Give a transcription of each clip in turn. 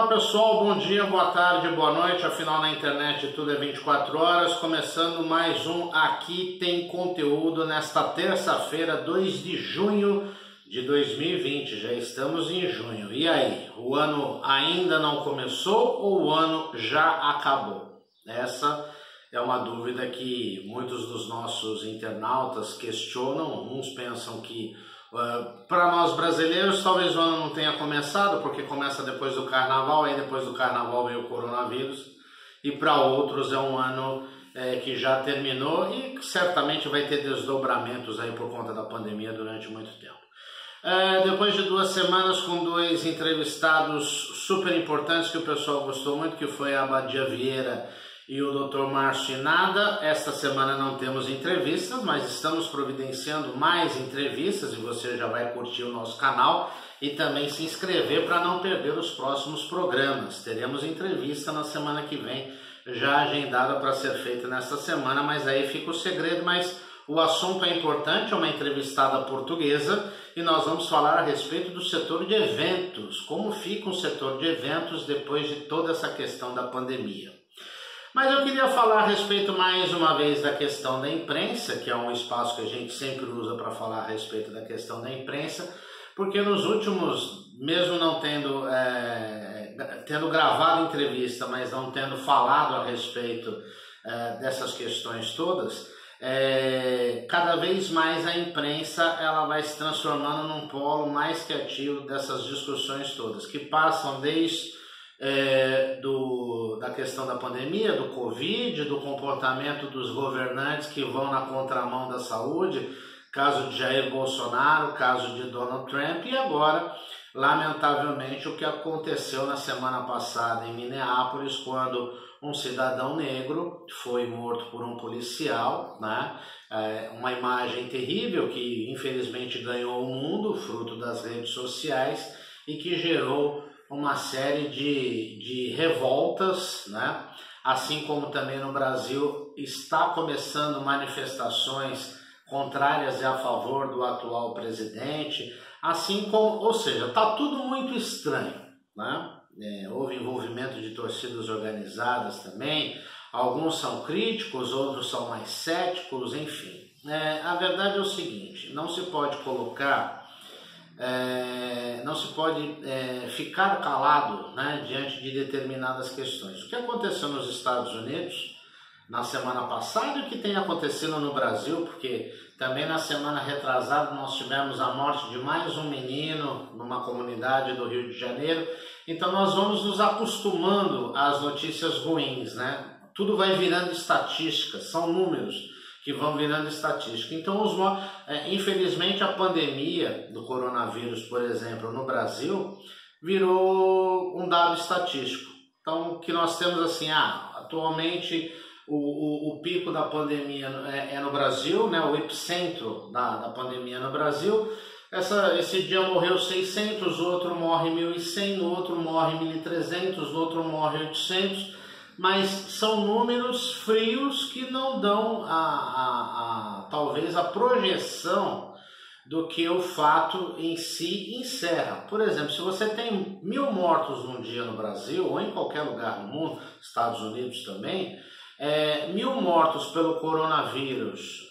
Olá pessoal, bom dia, boa tarde, boa noite, afinal na internet tudo é 24 horas, começando mais um Aqui Tem Conteúdo nesta terça-feira, 2 de junho de 2020, já estamos em junho. E aí, o ano ainda não começou ou o ano já acabou? Essa é uma dúvida que muitos dos nossos internautas questionam. Uns pensam que para nós brasileiros talvez o ano não tenha começado, porque começa depois do carnaval, aí depois do carnaval veio o coronavírus, e para outros é um ano que já terminou e certamente vai ter desdobramentos aí por conta da pandemia durante muito tempo. Depois de 2 semanas com 2 entrevistados super importantes que o pessoal gostou muito, que foi a Abadia Vieira e o Dr. Márcio Inada, esta semana não temos entrevistas, mas estamos providenciando mais entrevistas e você já vai curtir o nosso canal e também se inscrever para não perder os próximos programas. Teremos entrevista na semana que vem, já agendada para ser feita nesta semana, mas aí fica o segredo, mas o assunto é importante, é uma entrevistada portuguesa e nós vamos falar a respeito do setor de eventos, como fica o setor de eventos depois de toda essa questão da pandemia. Mas eu queria falar a respeito mais uma vez da questão da imprensa, que é um espaço que a gente sempre usa para falar a respeito da questão da imprensa, porque nos últimos, mesmo não tendo gravado entrevista, mas não tendo falado a respeito dessas questões todas, cada vez mais a imprensa ela vai se transformando num polo mais criativo dessas discussões todas, que passam desde da questão da pandemia, do Covid, do comportamento dos governantes que vão na contramão da saúde, caso de Jair Bolsonaro, caso de Donald Trump, e agora, lamentavelmente, o que aconteceu na semana passada em Minneapolis, quando um cidadão negro foi morto por um policial, né? Uma imagem terrível que infelizmente ganhou o mundo, fruto das redes sociais, e que gerou uma série de revoltas, né? Assim como também no Brasil está começando manifestações contrárias e a favor do atual presidente, assim como, ou seja, está tudo muito estranho, né? Houve envolvimento de torcidas organizadas também, alguns são críticos, outros são mais céticos, enfim. A verdade é o seguinte, não se pode colocar... não se pode ficar calado, né, diante de determinadas questões. O que aconteceu nos Estados Unidos na semana passada e o que tem acontecido no Brasil, porque também na semana retrasada nós tivemos a morte de mais um menino numa comunidade do Rio de Janeiro, então nós vamos nos acostumando às notícias ruins, né? Tudo vai virando estatística, são números que vão virando estatística. Então, infelizmente, a pandemia do coronavírus, por exemplo, no Brasil, virou um dado estatístico. Então, o que nós temos assim, atualmente o pico da pandemia é no Brasil, né? O epicentro da pandemia no Brasil. Esse dia morreu 600, o outro morre 1.100, no outro morre 1.300, no outro morre 800, mas são números frios que não dão talvez a projeção do que o fato em si encerra. Por exemplo, se você tem 1.000 mortos num dia no Brasil, ou em qualquer lugar do mundo, Estados Unidos também, 1.000 mortos pelo coronavírus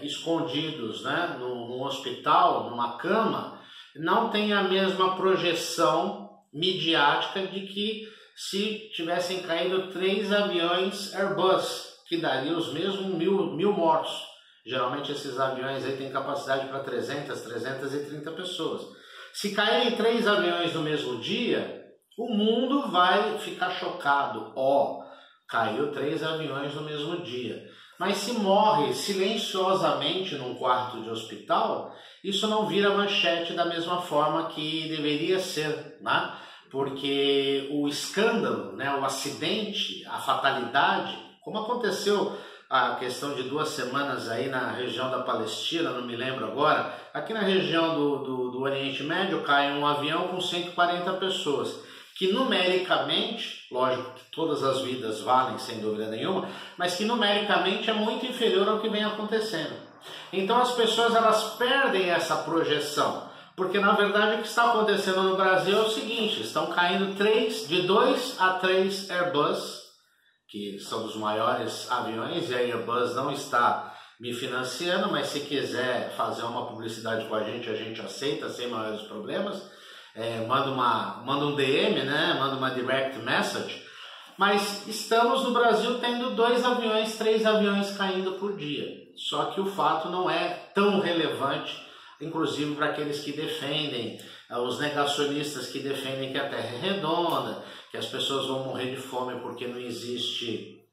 escondidos, né, num hospital, numa cama, não tem a mesma projeção midiática de que se tivessem caído 3 aviões Airbus, que daria os mesmos 1.000 mortos. Geralmente esses aviões aí têm capacidade para 300, 330 pessoas. Se caírem 3 aviões no mesmo dia, o mundo vai ficar chocado. Caiu 3 aviões no mesmo dia. Mas se morre silenciosamente num quarto de hospital, isso não vira manchete da mesma forma que deveria ser, né? Porque o escândalo, né, o acidente, a fatalidade, como aconteceu a questão de 2 semanas aí na região da Palestina, não me lembro agora, aqui na região do Oriente Médio cai um avião com 140 pessoas, que numericamente, lógico que todas as vidas valem sem dúvida nenhuma, mas que numericamente é muito inferior ao que vem acontecendo. Então as pessoas elas perdem essa projeção. Porque na verdade o que está acontecendo no Brasil é o seguinte, estão caindo de 2 a 3 Airbus, que são os maiores aviões, e a Airbus não está me financiando, mas se quiser fazer uma publicidade com a gente aceita sem maiores problemas. Manda um DM, né? Manda uma direct message. Mas estamos no Brasil tendo 2 aviões, 3 aviões caindo por dia. Só que o fato não é tão relevante, inclusive para aqueles que defendem, os negacionistas que defendem que a Terra é redonda, que as pessoas vão morrer de fome porque não existe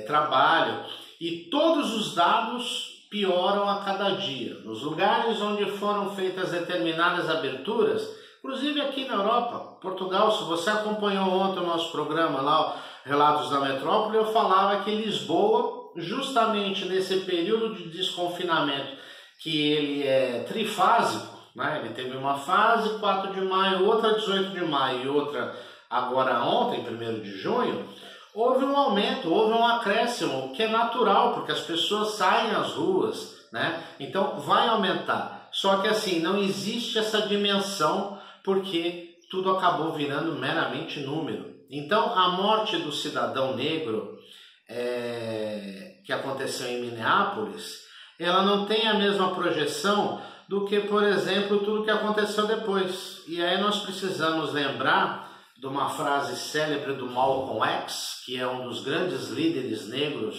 trabalho. E todos os dados pioram a cada dia. Nos lugares onde foram feitas determinadas aberturas, inclusive aqui na Europa, Portugal, se você acompanhou ontem o nosso programa lá, Relatos da Metrópole, eu falava que Lisboa, justamente nesse período de desconfinamento, que ele é trifásico, né? Ele teve uma fase 4 de maio, outra 18 de maio e outra agora ontem, 1º de junho, houve um aumento, houve um acréscimo, que é natural, porque as pessoas saem às ruas, né? Então vai aumentar. Só que assim, não existe essa dimensão, porque tudo acabou virando meramente número. Então a morte do cidadão negro que aconteceu em Minneapolis, ela não tem a mesma projeção do que, por exemplo, tudo que aconteceu depois. E aí nós precisamos lembrar de uma frase célebre do Malcolm X, que é um dos grandes líderes negros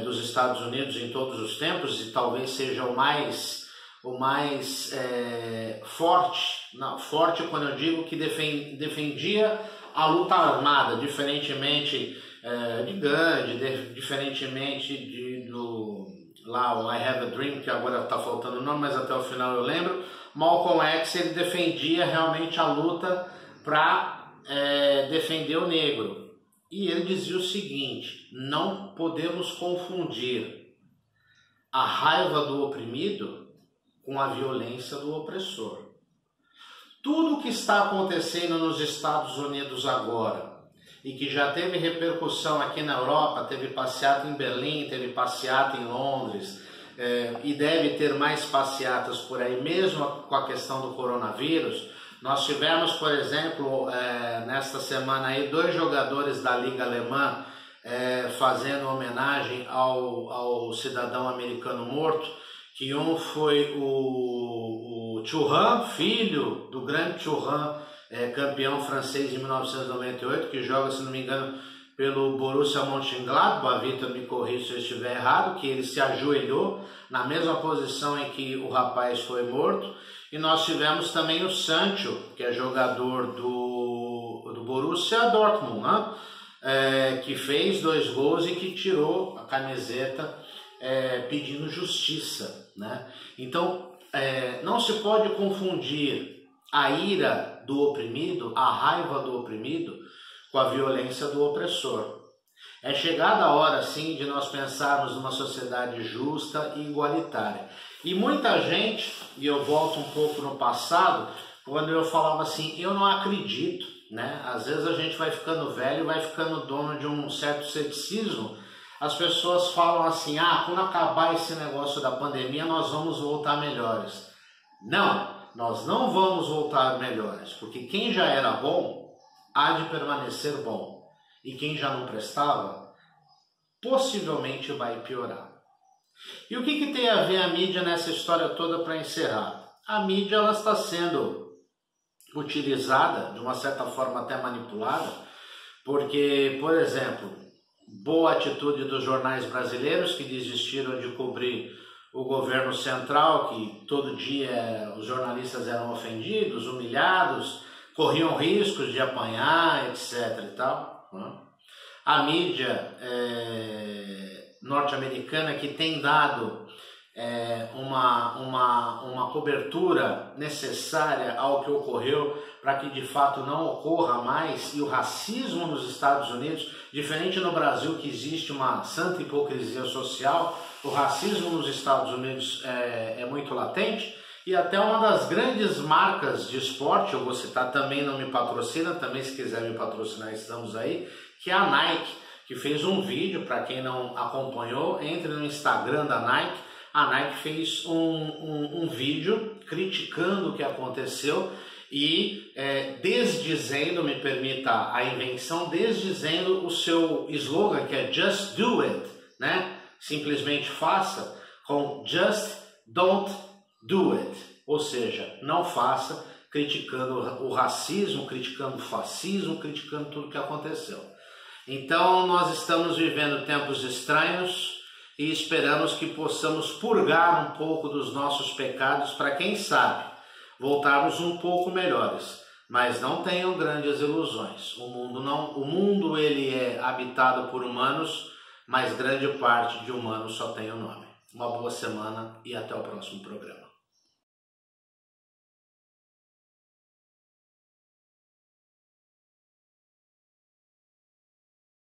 dos Estados Unidos em todos os tempos, e talvez seja o mais forte quando eu digo que defendia a luta armada, diferentemente de Gandhi, diferentemente lá o I Have a Dream, que agora está faltando o nome, mas até o final eu lembro. Malcolm X, ele defendia realmente a luta para defender o negro. E ele dizia o seguinte: não podemos confundir a raiva do oprimido com a violência do opressor. Tudo o que está acontecendo nos Estados Unidos agora, e que já teve repercussão aqui na Europa, teve passeata em Berlim, teve passeata em Londres, e deve ter mais passeatas por aí, mesmo com a questão do coronavírus. Nós tivemos, por exemplo, nesta semana aí, 2 jogadores da Liga Alemã fazendo homenagem ao cidadão americano morto, que um foi o Thuram, filho do grande Thuram, campeão francês de 1998, que joga, se não me engano, pelo Borussia Mönchengladbach. Vitor, me corrija se eu estiver errado, que ele se ajoelhou na mesma posição em que o rapaz foi morto. E nós tivemos também o Sancho, que é jogador do Borussia Dortmund, né? Que fez 2 gols e que tirou a camiseta pedindo justiça, né? Então, não se pode confundir a ira do oprimido, a raiva do oprimido, com a violência do opressor. É chegada a hora, sim, de nós pensarmos numa sociedade justa e igualitária. E muita gente, e eu volto um pouco no passado, quando eu falava assim, eu não acredito, né? Às vezes a gente vai ficando velho, vai ficando dono de um certo ceticismo. As pessoas falam assim, quando acabar esse negócio da pandemia, nós vamos voltar melhores. Não, nós não vamos voltar melhores, porque quem já era bom, há de permanecer bom. E quem já não prestava, possivelmente vai piorar. E o que tem a ver a mídia nessa história toda para encerrar? A mídia ela está sendo utilizada, de uma certa forma até manipulada, porque, por exemplo, boa atitude dos jornais brasileiros que desistiram de cobrir o governo central, que todo dia os jornalistas eram ofendidos, humilhados, corriam riscos de apanhar, etc. e tal. A mídia norte-americana, que tem dado uma cobertura necessária ao que ocorreu, para que de fato não ocorra mais. E o racismo nos Estados Unidos, diferente no Brasil, que existe uma santa hipocrisia social, o racismo nos Estados Unidos é muito latente. E até uma das grandes marcas de esporte, eu vou citar, também não me patrocina, também se quiser me patrocinar estamos aí, que é a Nike, que fez um vídeo, para quem não acompanhou, entre no Instagram da Nike. a Nike fez um vídeo criticando o que aconteceu e desdizendo, me permita a invenção, desdizendo o seu slogan, que é Just Do It, né? Simplesmente faça, com Just Don't Do It, ou seja, não faça, criticando o racismo, criticando o fascismo, criticando tudo que aconteceu. Então nós estamos vivendo tempos estranhos e esperamos que possamos purgar um pouco dos nossos pecados para, quem sabe, voltarmos um pouco melhores. Mas não tenham grandes ilusões. O mundo ele é habitado por humanos, mas grande parte de humanos só tem o nome. Uma boa semana e até o próximo programa.